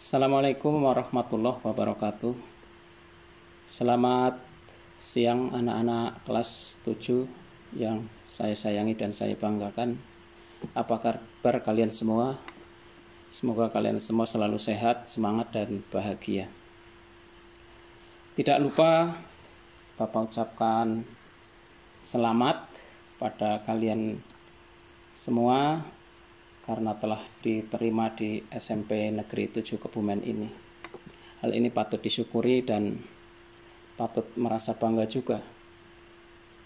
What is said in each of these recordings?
Assalamualaikum warahmatullahi wabarakatuh. Selamat siang anak-anak kelas 7 yang saya sayangi dan saya banggakan. Apa kabar kalian semua? Semoga kalian semua selalu sehat, semangat, dan bahagia. Tidak lupa Bapak ucapkan selamat pada kalian semua karena telah diterima di SMP Negeri 7 Kebumen ini. Hal ini patut disyukuri dan patut merasa bangga juga.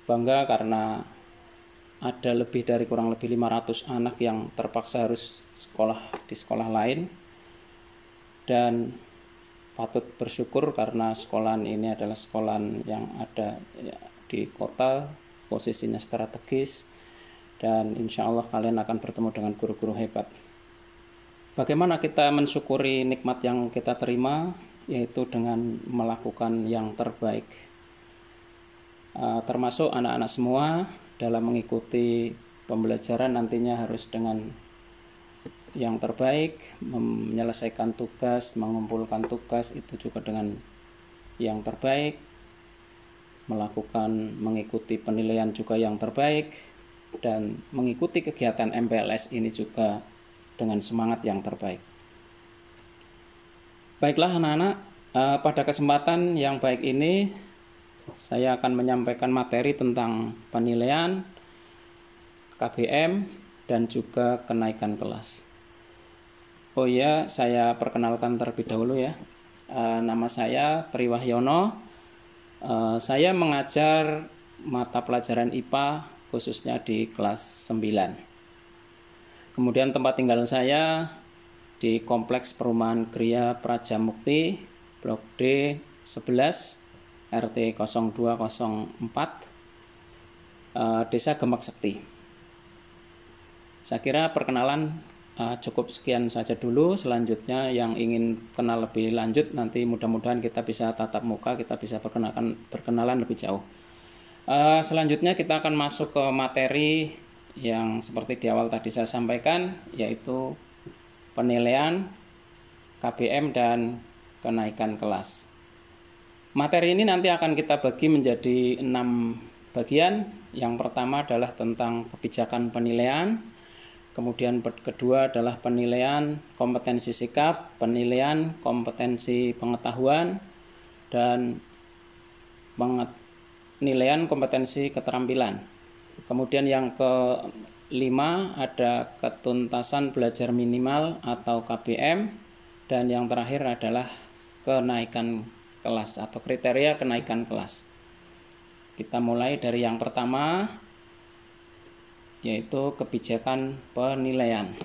Bangga karena ada lebih dari kurang lebih 500 anak yang terpaksa harus sekolah di sekolah lain, dan patut bersyukur karena sekolahan ini adalah sekolahan yang ada di kota, posisinya strategis, dan insya Allah kalian akan bertemu dengan guru-guru hebat. Bagaimana kita mensyukuri nikmat yang kita terima? Yaitu dengan melakukan yang terbaik. Termasuk anak-anak semua dalam mengikuti pembelajaran nantinya harus dengan yang terbaik, menyelesaikan tugas, mengumpulkan tugas itu juga dengan yang terbaik, mengikuti penilaian juga yang terbaik, dan mengikuti kegiatan MPLS ini juga dengan semangat yang terbaik. Baiklah anak-anak, pada kesempatan yang baik ini saya akan menyampaikan materi tentang penilaian, KBM, dan juga kenaikan kelas. Oh ya, saya perkenalkan terlebih dahulu ya. Nama saya Tri Wahyono. Saya mengajar mata pelajaran IPA khususnya di kelas 9. Kemudian tempat tinggal saya di Kompleks Perumahan Gria Praja Mukti, Blok D 11, RT 0204, Desa Gemak Sekti. Saya kira perkenalan cukup sekian saja dulu. Selanjutnya yang ingin kenal lebih lanjut nanti mudah-mudahan kita bisa tatap muka, kita bisa berkenalan lebih jauh. Selanjutnya kita akan masuk ke materi yang seperti di awal tadi saya sampaikan, yaitu penilaian, KBM, dan kenaikan kelas. Materi ini nanti akan kita bagi menjadi 6 bagian. Yang pertama adalah tentang kebijakan penilaian, kemudian kedua adalah penilaian kompetensi sikap, penilaian kompetensi pengetahuan, dan penilaian kompetensi keterampilan. Kemudian yang kelima ada ketuntasan belajar minimal atau KBM, dan yang terakhir adalah kenaikan kelas atau kriteria kenaikan kelas. Kita mulai dari yang pertama, yaitu kebijakan penilaian.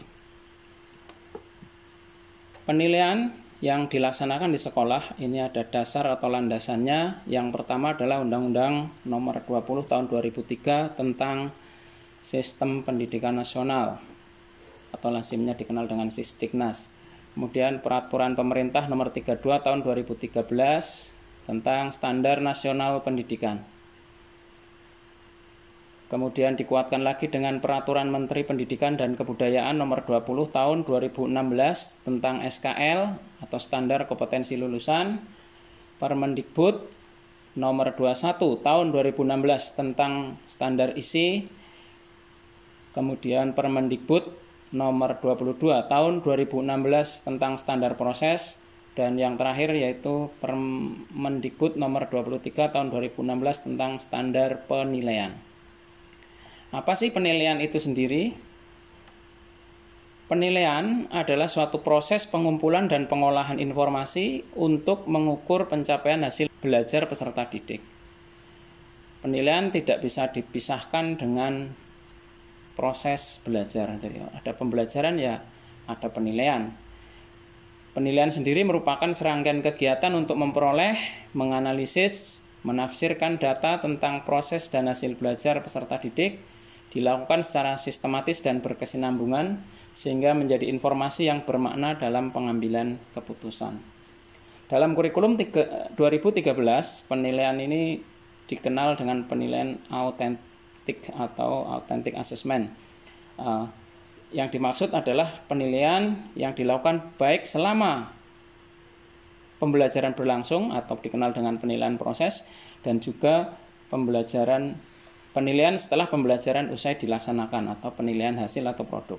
Penilaian yang dilaksanakan di sekolah ini ada dasar atau landasannya. Yang pertama adalah Undang-Undang Nomor 20 Tahun 2003 tentang Sistem Pendidikan Nasional atau lazimnya dikenal dengan Sisdiknas. Kemudian Peraturan Pemerintah Nomor 32 Tahun 2013 tentang Standar Nasional Pendidikan. Kemudian dikuatkan lagi dengan Peraturan Menteri Pendidikan dan Kebudayaan Nomor 20 Tahun 2016 tentang SKL atau Standar Kompetensi Lulusan, Permendikbud Nomor 21 Tahun 2016 tentang Standar Isi, kemudian Permendikbud Nomor 22 Tahun 2016 tentang Standar Proses, dan yang terakhir yaitu Permendikbud Nomor 23 Tahun 2016 tentang Standar Penilaian. Apa sih penilaian itu sendiri? Penilaian adalah suatu proses pengumpulan dan pengolahan informasi untuk mengukur pencapaian hasil belajar peserta didik. Penilaian tidak bisa dipisahkan dengan proses belajar. Jadi ada pembelajaran ya ada penilaian. Penilaian sendiri merupakan serangkaian kegiatan untuk memperoleh, menganalisis, menafsirkan data tentang proses dan hasil belajar peserta didik, dilakukan secara sistematis dan berkesinambungan sehingga menjadi informasi yang bermakna dalam pengambilan keputusan. Dalam kurikulum 2013, penilaian ini dikenal dengan penilaian autentik atau authentic assessment. Yang dimaksud adalah penilaian yang dilakukan baik selama pembelajaran berlangsung atau dikenal dengan penilaian proses, dan juga penilaian setelah pembelajaran usai dilaksanakan atau penilaian hasil atau produk.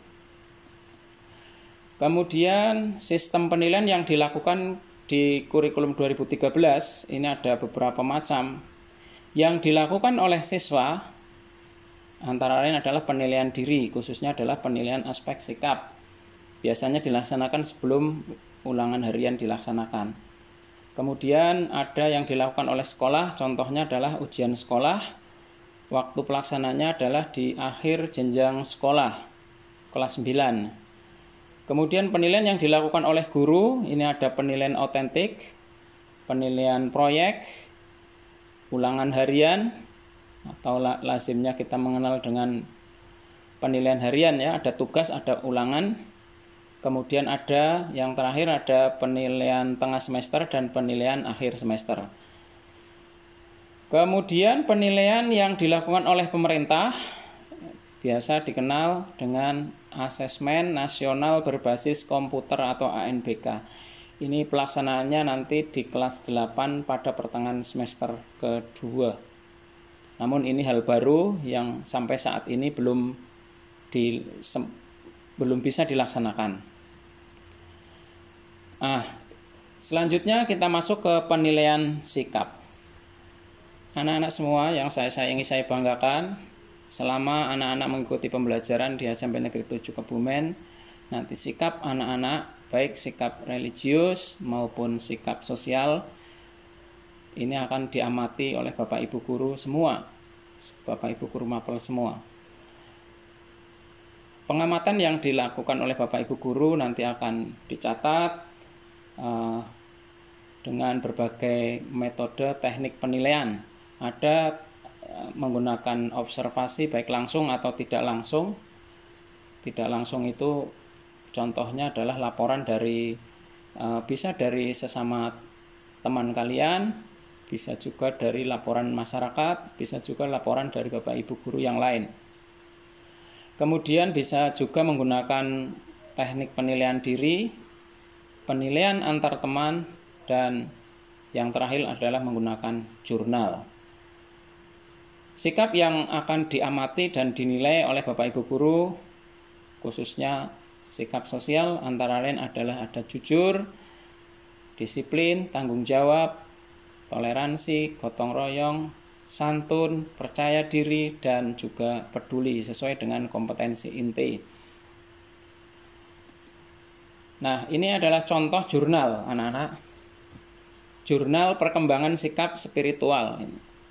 Kemudian sistem penilaian yang dilakukan di kurikulum 2013 ini ada beberapa macam. Yang dilakukan oleh siswa antara lain adalah penilaian diri, khususnya adalah penilaian aspek sikap. Biasanya dilaksanakan sebelum ulangan harian dilaksanakan. Kemudian ada yang dilakukan oleh sekolah, contohnya adalah ujian sekolah. Waktu pelaksananya adalah di akhir jenjang sekolah, kelas 9. Kemudian penilaian yang dilakukan oleh guru, ini ada penilaian autentik, penilaian proyek, ulangan harian, atau lazimnya kita mengenal dengan penilaian harian ya, ada tugas, ada ulangan. Kemudian ada yang terakhir ada penilaian tengah semester dan penilaian akhir semester. Kemudian penilaian yang dilakukan oleh pemerintah biasa dikenal dengan Asesmen Nasional Berbasis Komputer atau ANBK. Ini pelaksanaannya nanti di kelas 8 pada pertengahan semester kedua. Namun ini hal baru yang sampai saat ini belum bisa dilaksanakan. Selanjutnya kita masuk ke penilaian sikap. Anak-anak semua yang saya sayangi, saya banggakan, selama anak-anak mengikuti pembelajaran di SMP Negeri 7 Kebumen, nanti sikap anak-anak, baik sikap religius maupun sikap sosial, ini akan diamati oleh Bapak Ibu Guru semua, Bapak Ibu Guru Mapel semua. Pengamatan yang dilakukan oleh Bapak Ibu Guru nanti akan dicatat dengan berbagai metode teknik penilaian. Ada menggunakan observasi baik langsung atau tidak langsung. Tidak langsung itu contohnya adalah laporan bisa dari sesama teman kalian, bisa juga dari laporan masyarakat, bisa juga laporan dari Bapak Ibu Guru yang lain. Kemudian bisa juga menggunakan teknik penilaian diri, penilaian antar teman, dan yang terakhir adalah menggunakan jurnal. Sikap yang akan diamati dan dinilai oleh Bapak Ibu Guru, khususnya sikap sosial, antara lain adalah ada jujur, disiplin, tanggung jawab, toleransi, gotong royong, santun, percaya diri, dan juga peduli sesuai dengan kompetensi inti. Nah, ini adalah contoh jurnal anak-anak. Jurnal perkembangan sikap spiritual.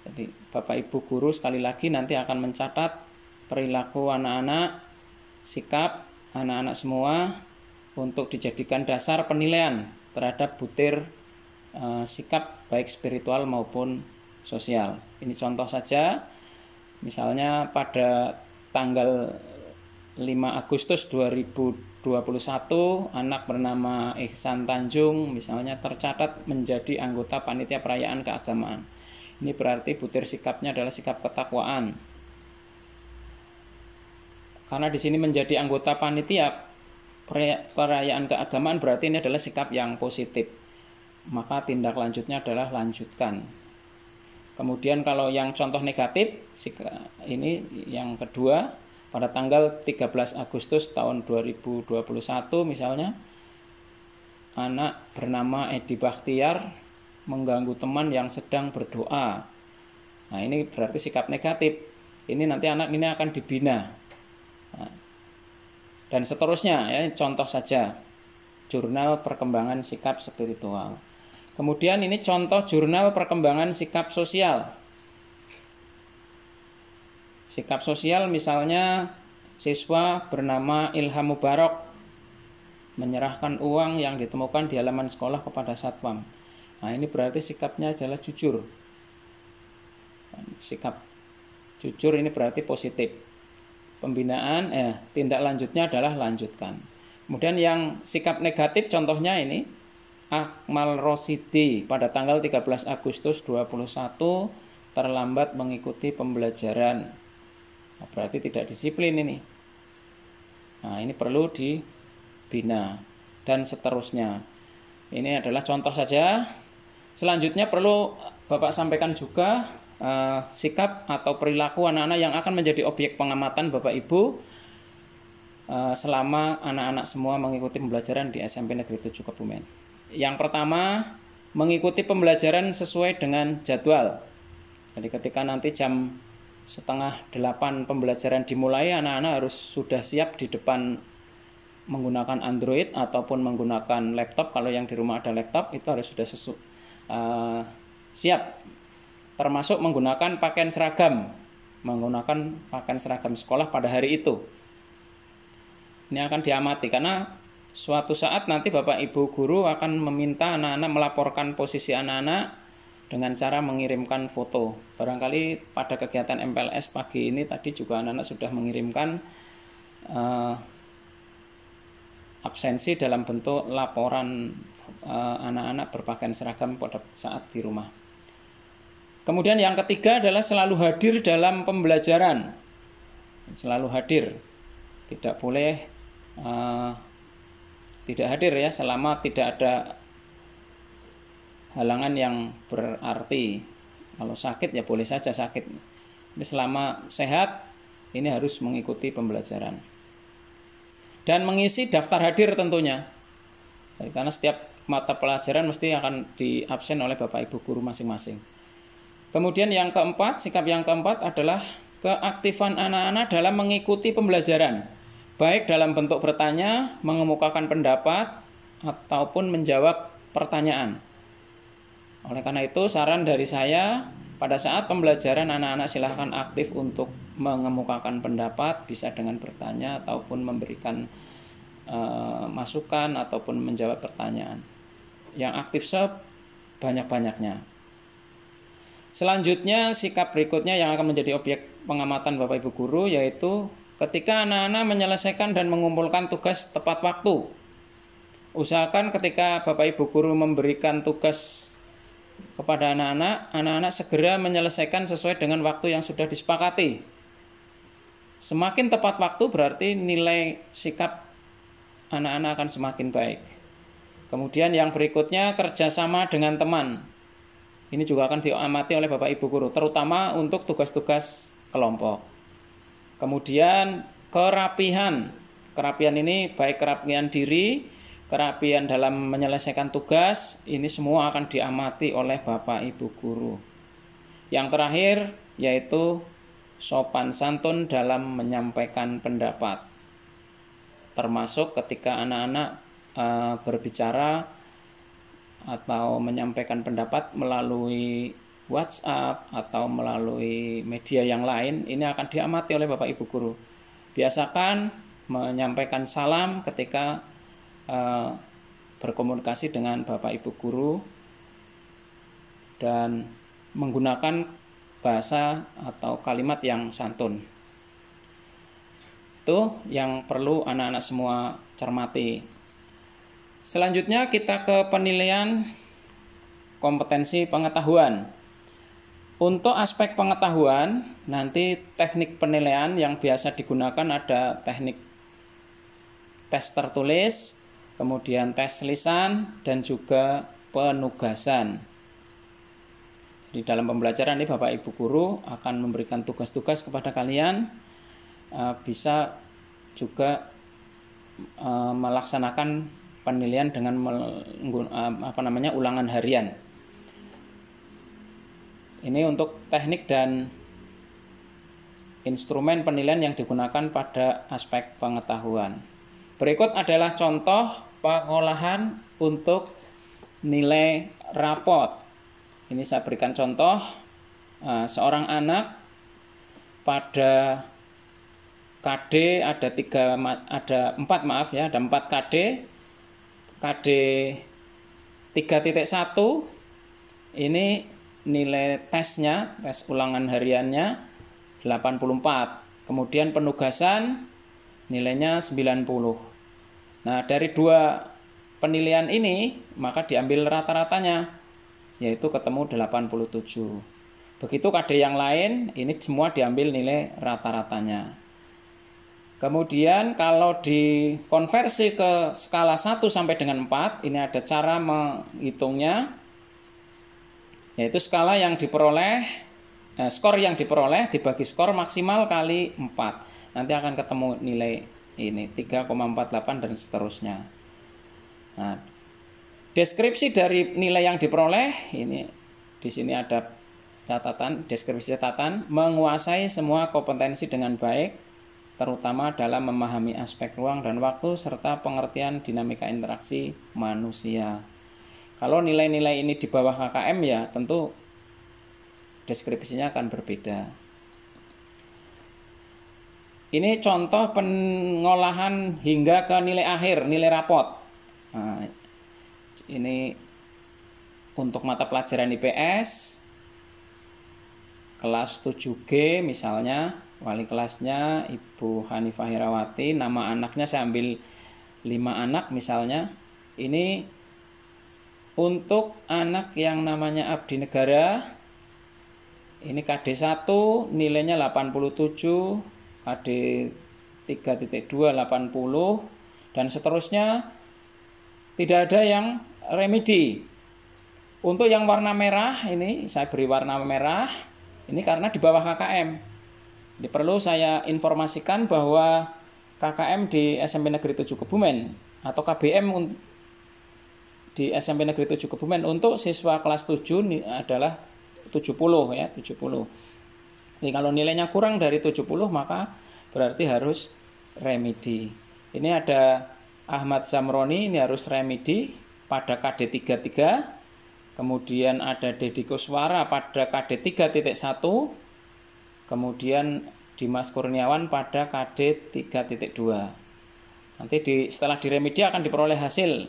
Jadi Bapak Ibu Guru sekali lagi nanti akan mencatat perilaku anak-anak, sikap anak-anak semua untuk dijadikan dasar penilaian terhadap butir sikap baik spiritual maupun sosial. Ini contoh saja, misalnya pada tanggal 5 Agustus 2021 anak bernama Ihsan Tanjung misalnya tercatat menjadi anggota panitia perayaan keagamaan. Ini berarti butir sikapnya adalah sikap ketakwaan. Karena di sini menjadi anggota panitia perayaan keagamaan berarti ini adalah sikap yang positif. Maka tindak lanjutnya adalah lanjutkan. Kemudian kalau yang contoh negatif, ini yang kedua, pada tanggal 13 Agustus tahun 2021 misalnya, anak bernama Edi Bakhtiar mengganggu teman yang sedang berdoa. Nah, ini berarti sikap negatif. Ini nanti anak ini akan dibina. Nah, dan seterusnya, ya, contoh saja. Jurnal perkembangan sikap spiritual. Kemudian ini contoh jurnal perkembangan sikap sosial. Sikap sosial misalnya siswa bernama Ilham Mubarak menyerahkan uang yang ditemukan di halaman sekolah kepada satpam. Nah, ini berarti sikapnya adalah jujur. Sikap jujur ini berarti positif. Pembinaan, tindak lanjutnya adalah lanjutkan. Kemudian yang sikap negatif contohnya ini, Akmal Rosidi pada tanggal 13 Agustus 2021 terlambat mengikuti pembelajaran. Nah, berarti tidak disiplin ini. Nah, ini perlu dibina dan seterusnya. Ini adalah contoh saja. Selanjutnya perlu Bapak sampaikan juga sikap atau perilaku anak-anak yang akan menjadi objek pengamatan Bapak Ibu selama anak-anak semua mengikuti pembelajaran di SMP Negeri 7 Kebumen. Yang pertama, mengikuti pembelajaran sesuai dengan jadwal. Jadi ketika nanti jam 7:30 pembelajaran dimulai, anak-anak harus sudah siap di depan menggunakan Android ataupun menggunakan laptop. Kalau yang di rumah ada laptop, itu harus sudah siap. Termasuk menggunakan pakaian seragam sekolah pada hari itu. Ini akan diamati karena suatu saat nanti Bapak Ibu guru akan meminta anak-anak melaporkan posisi anak-anak dengan cara mengirimkan foto. Barangkali pada kegiatan MPLS pagi ini tadi juga anak-anak sudah mengirimkan absensi dalam bentuk laporan anak-anak berpakaian seragam pada saat di rumah. Kemudian yang ketiga adalah selalu hadir dalam pembelajaran. Selalu hadir. Tidak boleh tidak hadir ya selama tidak ada halangan yang berarti. Kalau sakit ya boleh saja sakit. Tapi selama sehat ini harus mengikuti pembelajaran. Dan mengisi daftar hadir tentunya. Karena setiap mata pelajaran mesti akan diabsen oleh Bapak Ibu guru masing-masing. Kemudian yang keempat, sikap yang keempat adalah keaktifan anak-anak dalam mengikuti pembelajaran. Baik dalam bentuk bertanya, mengemukakan pendapat, ataupun menjawab pertanyaan. Oleh karena itu, saran dari saya, pada saat pembelajaran anak-anak silahkan aktif untuk mengemukakan pendapat, bisa dengan bertanya ataupun memberikan masukan ataupun menjawab pertanyaan. Yang aktif sebanyak-banyaknya. Selanjutnya, sikap berikutnya yang akan menjadi objek pengamatan Bapak Ibu guru yaitu ketika anak-anak menyelesaikan dan mengumpulkan tugas tepat waktu. Usahakan ketika Bapak Ibu guru memberikan tugas kepada anak-anak, anak-anak segera menyelesaikan sesuai dengan waktu yang sudah disepakati. Semakin tepat waktu berarti nilai sikap anak-anak akan semakin baik. Kemudian yang berikutnya, kerjasama dengan teman. Ini juga akan diamati oleh Bapak Ibu guru, terutama untuk tugas-tugas kelompok. Kemudian kerapihan. Kerapihan ini baik kerapihan diri, kerapihan dalam menyelesaikan tugas, ini semua akan diamati oleh Bapak Ibu guru. Yang terakhir yaitu sopan santun dalam menyampaikan pendapat. Termasuk ketika anak-anak berbicara atau menyampaikan pendapat melalui WhatsApp atau melalui media yang lain, ini akan diamati oleh Bapak Ibu guru. Biasakan menyampaikan salam ketika berkomunikasi dengan Bapak Ibu guru dan menggunakan bahasa atau kalimat yang santun. Itu yang perlu anak-anak semua cermati. Selanjutnya kita ke penilaian kompetensi pengetahuan. Untuk aspek pengetahuan, nanti teknik penilaian yang biasa digunakan ada teknik tes tertulis, kemudian tes lisan, dan juga penugasan. Di dalam pembelajaran ini Bapak Ibu guru akan memberikan tugas-tugas kepada kalian, bisa juga melaksanakan penilaian dengan ulangan harian. Ini untuk teknik dan instrumen penilaian yang digunakan pada aspek pengetahuan. Berikut adalah contoh pengolahan untuk nilai rapot. Ini saya berikan contoh, seorang anak pada KD ada 4 KD. KD 3.1 ini nilai tesnya, tes ulangan hariannya 84. Kemudian penugasan nilainya 90. Nah, dari dua penilaian ini maka diambil rata-ratanya, yaitu ketemu 87. Begitu KD yang lain, ini semua diambil nilai rata-ratanya. Kemudian kalau dikonversi ke skala 1 sampai dengan 4, ini ada cara menghitungnya, yaitu skala yang diperoleh, skor yang diperoleh dibagi skor maksimal kali 4. Nanti akan ketemu nilai ini 3,48 dan seterusnya. Nah, deskripsi dari nilai yang diperoleh, ini di sini ada catatan, deskripsi catatan, menguasai semua kompetensi dengan baik, terutama dalam memahami aspek ruang dan waktu serta pengertian dinamika interaksi manusia. Kalau nilai-nilai ini di bawah KKM ya tentu deskripsinya akan berbeda. Ini contoh pengolahan hingga ke nilai akhir, nilai rapot. Nah, ini untuk mata pelajaran IPS kelas 7G misalnya, wali kelasnya Ibu Hanifah Herawati, nama anaknya saya ambil 5 anak misalnya. Ini untuk anak yang namanya Abdi Negara, ini KD 1 nilainya 87, KD 3.2 80, dan seterusnya. Tidak ada yang remedi. Untuk yang warna merah, ini saya beri warna merah, ini karena di bawah KKM. Jadi perlu saya informasikan bahwa KKM di SMP Negeri 7 Kebumen atau KBM di SMP Negeri 7 Kebumen untuk siswa kelas 7 adalah 70 ya, 70. Jadi kalau nilainya kurang dari 70 maka berarti harus remedi. Ini ada Ahmad Zamroni, ini harus remedi pada KD 33. Kemudian ada Dedi Kuswara pada KD 3.1. Kemudian Dimas Kurniawan pada KD 3.2. Nanti setelah diremedi akan diperoleh hasil.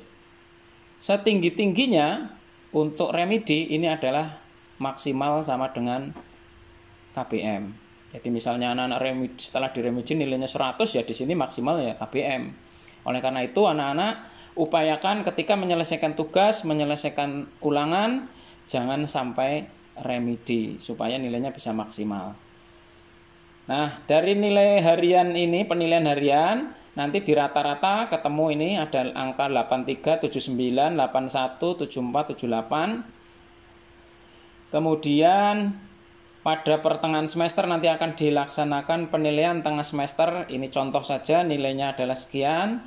Setinggi-tingginya untuk remedi ini adalah maksimal sama dengan KBM. Jadi misalnya anak-anak remedi setelah diremedi nilainya 100 ya di sini maksimal ya KBM. Oleh karena itu anak-anak upayakan ketika menyelesaikan tugas, menyelesaikan ulangan, jangan sampai remedi supaya nilainya bisa maksimal. Nah, dari nilai harian ini, penilaian harian, nanti di rata-rata ketemu ini ada angka 83, 79, 81, 74, 78. Kemudian pada pertengahan semester nanti akan dilaksanakan penilaian tengah semester. Ini contoh saja, nilainya adalah sekian.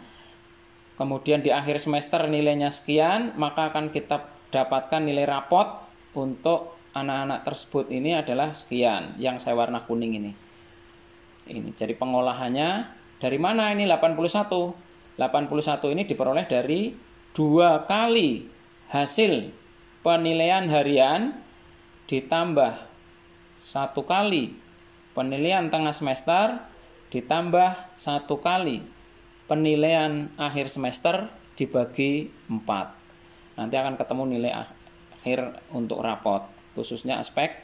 Kemudian di akhir semester nilainya sekian, maka akan kita dapatkan nilai rapot untuk anak-anak tersebut ini adalah sekian, yang saya warna kuning ini. Ini jadi pengolahannya dari mana ini 81? 81 ini diperoleh dari 2 kali hasil penilaian harian ditambah 1 kali penilaian tengah semester ditambah 1 kali penilaian akhir semester dibagi 4. Nanti akan ketemu nilai akhir untuk rapot, khususnya aspek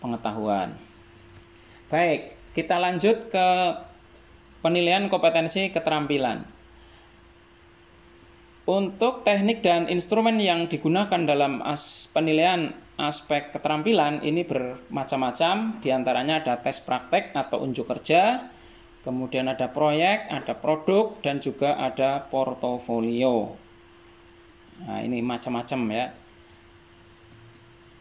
pengetahuan. Baik, kita lanjut ke penilaian kompetensi keterampilan. Untuk teknik dan instrumen yang digunakan dalam penilaian aspek keterampilan ini bermacam-macam. Di antaranya ada tes praktek atau unjuk kerja, kemudian ada proyek, ada produk, dan juga ada portofolio. Nah, ini macam-macam ya.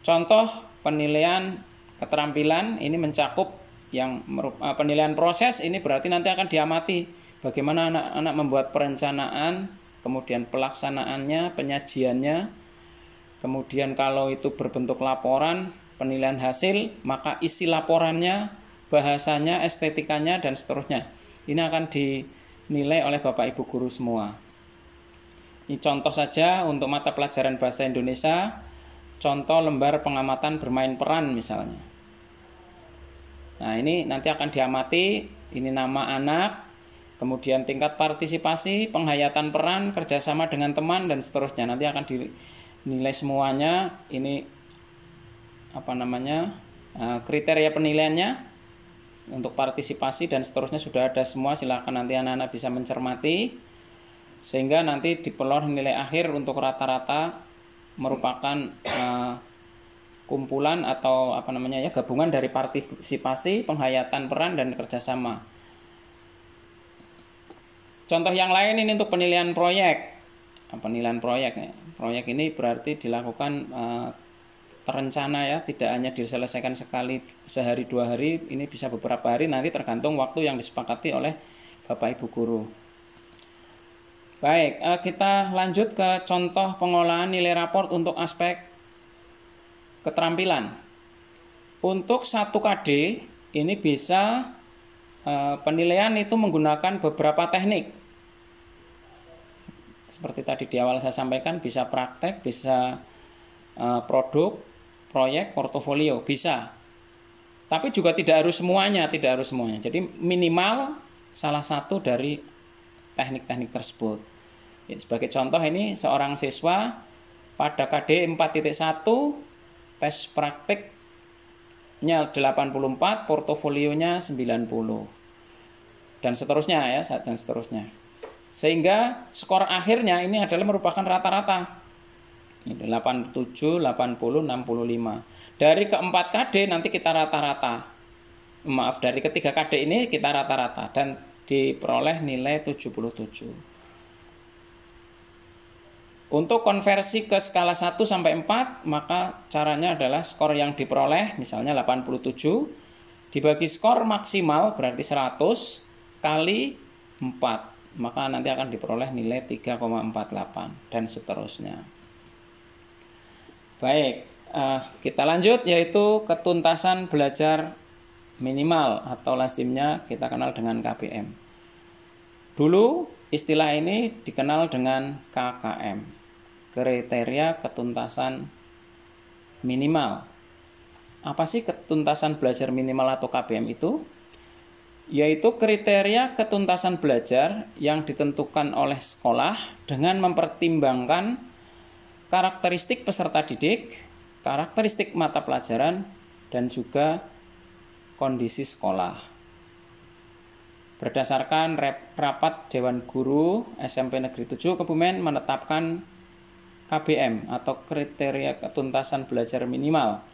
Contoh penilaian keterampilan ini mencakup yang penilaian proses, ini berarti nanti akan diamati bagaimana anak-anak membuat perencanaan, kemudian pelaksanaannya, penyajiannya. Kemudian kalau itu berbentuk laporan, penilaian hasil, maka isi laporannya, bahasanya, estetikanya, dan seterusnya. Ini akan dinilai oleh Bapak Ibu guru semua. Ini contoh saja untuk mata pelajaran bahasa Indonesia, contoh lembar pengamatan bermain peran misalnya. Nah, ini nanti akan diamati, ini nama anak, kemudian tingkat partisipasi, penghayatan peran, kerjasama dengan teman, dan seterusnya. Nanti akan dinilai semuanya, ini kriteria penilaiannya. Untuk partisipasi dan seterusnya sudah ada semua, silakan nanti anak-anak bisa mencermati sehingga nanti diperoleh nilai akhir untuk rata-rata merupakan kumpulan atau gabungan dari partisipasi, penghayatan peran, dan kerjasama. Contoh yang lain ini untuk penilaian proyek. Penilaian proyek. Proyek ini berarti dilakukan terencana ya, tidak hanya diselesaikan sekali sehari 2 hari, ini bisa beberapa hari, nanti tergantung waktu yang disepakati oleh Bapak Ibu guru. Baik, kita lanjut ke contoh pengolahan nilai raport untuk aspek keterampilan. Untuk 1 KD ini bisa penilaian itu menggunakan beberapa teknik. Seperti tadi di awal saya sampaikan, bisa praktek, bisa produk, proyek, portofolio, bisa. Tapi juga tidak harus semuanya. Jadi minimal salah satu dari teknik-teknik tersebut. Sebagai contoh ini seorang siswa pada KD 4.1 tes praktiknya 84, portofolionya 90. Dan seterusnya ya, dan seterusnya. Sehingga skor akhirnya ini adalah merupakan rata-rata. 87, 80, 65. Dari keempat KD nanti kita rata-rata. Maaf, dari ketiga KD ini kita rata-rata dan diperoleh nilai 77. Untuk konversi ke skala 1 sampai 4, maka caranya adalah skor yang diperoleh misalnya 87 dibagi skor maksimal berarti 100 kali 4, maka nanti akan diperoleh nilai 3,48 dan seterusnya. Baik, kita lanjut, yaitu ketuntasan belajar minimal atau lazimnya kita kenal dengan KBM. Dulu istilah ini dikenal dengan KKM, kriteria ketuntasan minimal. Apa sih ketuntasan belajar minimal atau KBM itu? Yaitu kriteria ketuntasan belajar yang ditentukan oleh sekolah dengan mempertimbangkan karakteristik peserta didik, karakteristik mata pelajaran, dan juga kondisi sekolah. Berdasarkan rapat Dewan Guru SMP Negeri 7 Kebumen menetapkan KBM atau kriteria ketuntasan belajar minimal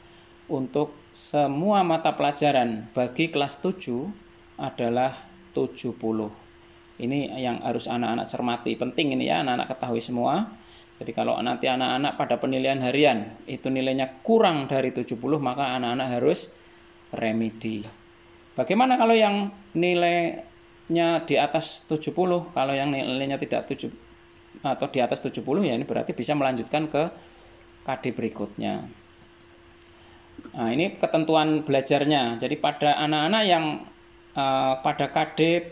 untuk semua mata pelajaran bagi kelas 7 adalah 70. Ini yang harus anak-anak cermati, penting ini ya, anak-anak ketahui semua. Jadi kalau nanti anak-anak pada penilaian harian itu nilainya kurang dari 70, maka anak-anak harus remedi. Bagaimana kalau yang nilainya di atas 70? Kalau yang nilainya tidak 7 atau di atas 70 ya ini berarti bisa melanjutkan ke KD berikutnya. Nah, ini ketentuan belajarnya. Jadi pada anak-anak yang pada KD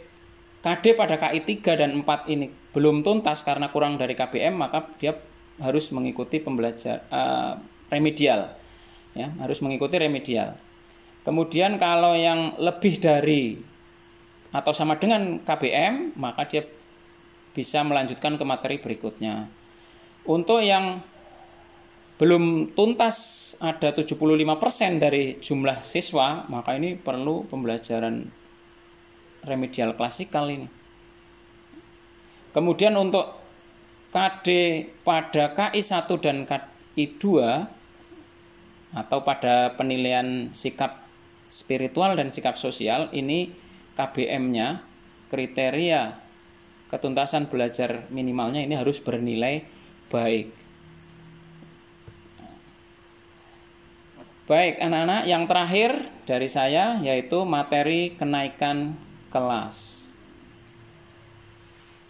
pada KI 3 dan 4 ini belum tuntas karena kurang dari KBM, maka dia harus mengikuti remedial. Ya, harus mengikuti remedial. Kemudian kalau yang lebih dari atau sama dengan KBM, maka dia bisa melanjutkan ke materi berikutnya. Untuk yang belum tuntas ada 75% dari jumlah siswa, maka ini perlu pembelajaran remedial klasikal ini. Kemudian untuk KD pada KI 1 dan KI 2 atau pada penilaian sikap spiritual dan sikap sosial, ini KBM-nya, kriteria ketuntasan belajar minimalnya ini harus bernilai baik. Baik anak-anak, yang terakhir dari saya yaitu materi kenaikan kelas.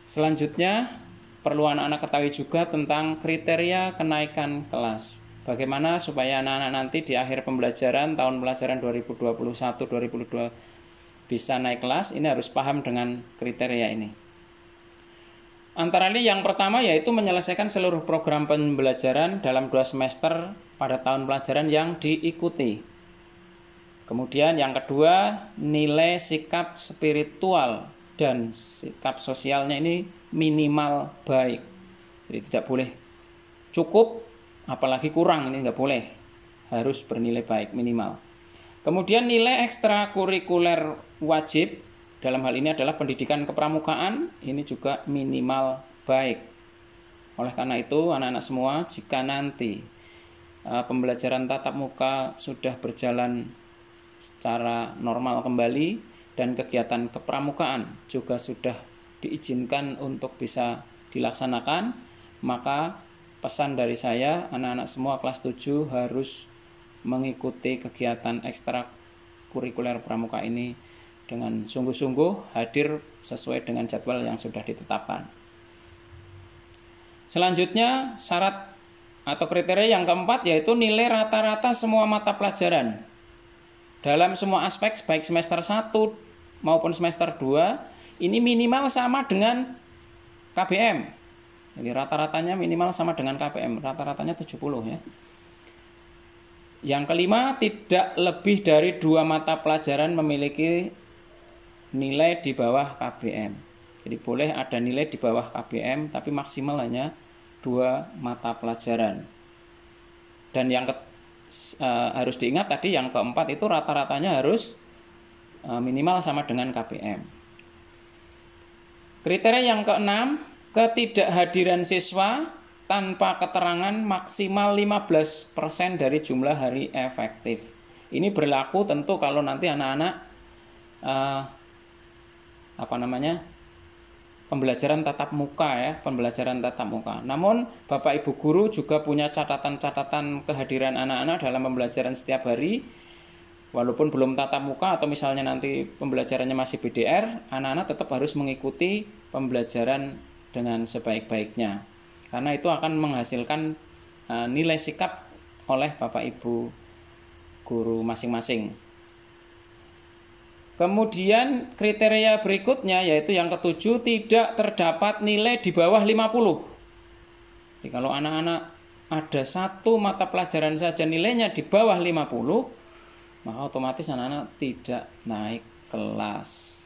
Selanjutnya perlu anak-anak ketahui juga tentang kriteria kenaikan kelas. Bagaimana supaya anak-anak nanti di akhir pembelajaran tahun pelajaran 2021-2022 bisa naik kelas, ini harus paham dengan kriteria ini. Antara lain yang pertama yaitu menyelesaikan seluruh program pembelajaran dalam 2 semester pada tahun pelajaran yang diikuti. Kemudian yang kedua, nilai sikap spiritual dan sikap sosialnya ini minimal baik. Jadi tidak boleh cukup, apalagi kurang, ini nggak boleh. Harus bernilai baik minimal. Kemudian nilai ekstrakurikuler wajib, dalam hal ini adalah pendidikan kepramukaan, ini juga minimal baik. Oleh karena itu, anak-anak semua, jika nanti pembelajaran tatap muka sudah berjalan secara normal kembali dan kegiatan kepramukaan juga sudah diizinkan untuk bisa dilaksanakan, maka pesan dari saya, anak-anak semua kelas 7 harus mengikuti kegiatan ekstrakurikuler pramuka ini dengan sungguh-sungguh, hadir sesuai dengan jadwal yang sudah ditetapkan. Selanjutnya, syarat atau kriteria yang keempat yaitu nilai rata-rata semua mata pelajaran. Dalam semua aspek, baik semester 1 maupun semester 2, ini minimal sama dengan KBM. Jadi rata-ratanya minimal sama dengan KBM, rata-ratanya 70 ya. Yang kelima, tidak lebih dari 2 mata pelajaran memiliki nilai di bawah KBM. Jadi boleh ada nilai di bawah KBM, tapi maksimal hanya 2 mata pelajaran. Dan yang harus diingat tadi, yang keempat itu rata-ratanya harus minimal sama dengan KBM. Kriteria yang keenam, ketidakhadiran siswa tanpa keterangan maksimal 15% dari jumlah hari efektif. Ini berlaku tentu kalau nanti anak-anak pembelajaran tatap muka ya, pembelajaran tatap muka. Namun Bapak Ibu guru juga punya catatan-catatan kehadiran anak-anak dalam pembelajaran setiap hari. Walaupun belum tatap muka atau misalnya nanti pembelajarannya masih BDR, anak-anak tetap harus mengikuti pembelajaran dengan sebaik-baiknya. Karena itu akan menghasilkan nilai sikap oleh Bapak Ibu guru masing-masing. Kemudian kriteria berikutnya yaitu yang ketujuh, tidak terdapat nilai di bawah 50. Jadi kalau anak-anak ada satu mata pelajaran saja nilainya di bawah 50, maka otomatis anak-anak tidak naik kelas.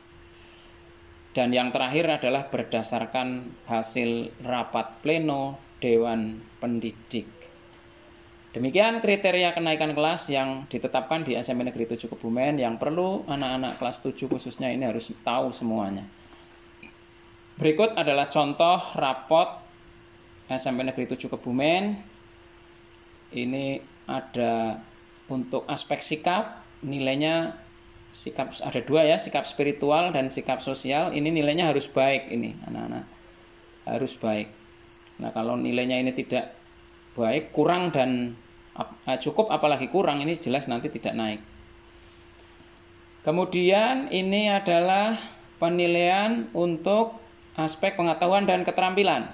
Dan yang terakhir adalah berdasarkan hasil rapat pleno Dewan Pendidik. Demikian kriteria kenaikan kelas yang ditetapkan di SMP Negeri 7 Kebumen yang perlu anak-anak kelas 7 khususnya ini harus tahu semuanya. Berikut adalah contoh rapot SMP Negeri 7 Kebumen. Ini ada untuk aspek sikap, nilainya sikap ada 2 ya, sikap spiritual dan sikap sosial. Ini nilainya harus baik, ini anak-anak harus baik. Nah kalau nilainya ini tidak baik, kurang dan cukup apalagi kurang, ini jelas nanti tidak naik. Kemudian ini adalah penilaian untuk aspek pengetahuan dan keterampilan.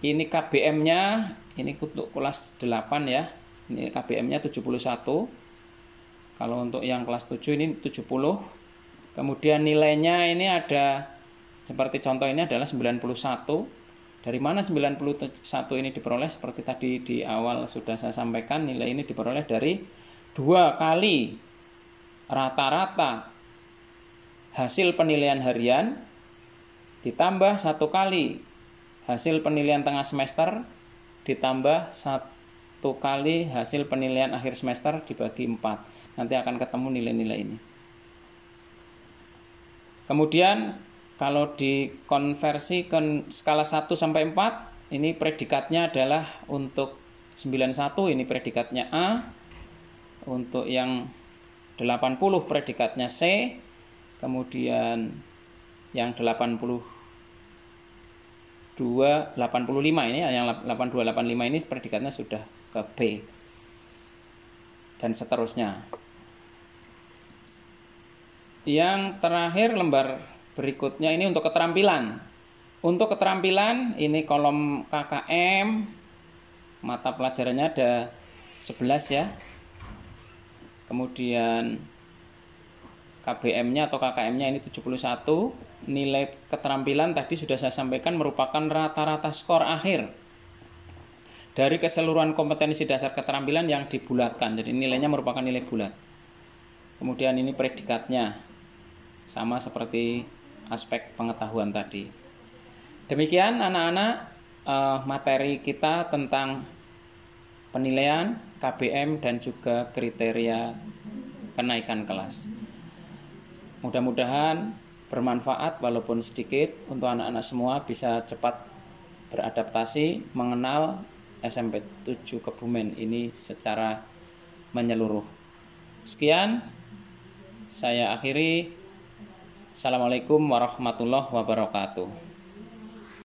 Ini KBM-nya, ini untuk kelas 8 ya. Ini KBM-nya 71. Kalau untuk yang kelas 7 ini 70. Kemudian nilainya ini ada seperti contoh ini adalah 91. Dari mana 91 ini diperoleh? Seperti tadi di awal sudah saya sampaikan, nilai ini diperoleh dari 2 kali rata-rata hasil penilaian harian ditambah 1 kali hasil penilaian tengah semester ditambah 1 kali hasil penilaian akhir semester dibagi 4. Nanti akan ketemu nilai-nilai ini. Kemudian kalau dikonversi ke skala 1 sampai 4, ini predikatnya adalah untuk 91 ini predikatnya A, untuk yang 80 predikatnya C, kemudian yang 85 ini, yang 82 85 ini predikatnya sudah ke B. Dan seterusnya. Yang terakhir lembar berikutnya ini untuk keterampilan. Untuk keterampilan ini kolom KKM, mata pelajarannya ada 11 ya. Kemudian KBM-nya atau KKM-nya ini 71. Nilai keterampilan tadi sudah saya sampaikan merupakan rata-rata skor akhir dari keseluruhan kompetensi dasar keterampilan yang dibulatkan. Jadi nilainya merupakan nilai bulat. Kemudian ini predikatnya sama seperti aspek pengetahuan tadi. Demikian anak-anak materi kita tentang penilaian KBM dan juga kriteria kenaikan kelas. Mudah-mudahan bermanfaat walaupun sedikit untuk anak-anak semua bisa cepat beradaptasi mengenal SMP 7 Kebumen ini secara menyeluruh. Sekian, saya akhiri. Assalamualaikum warahmatullahi wabarakatuh.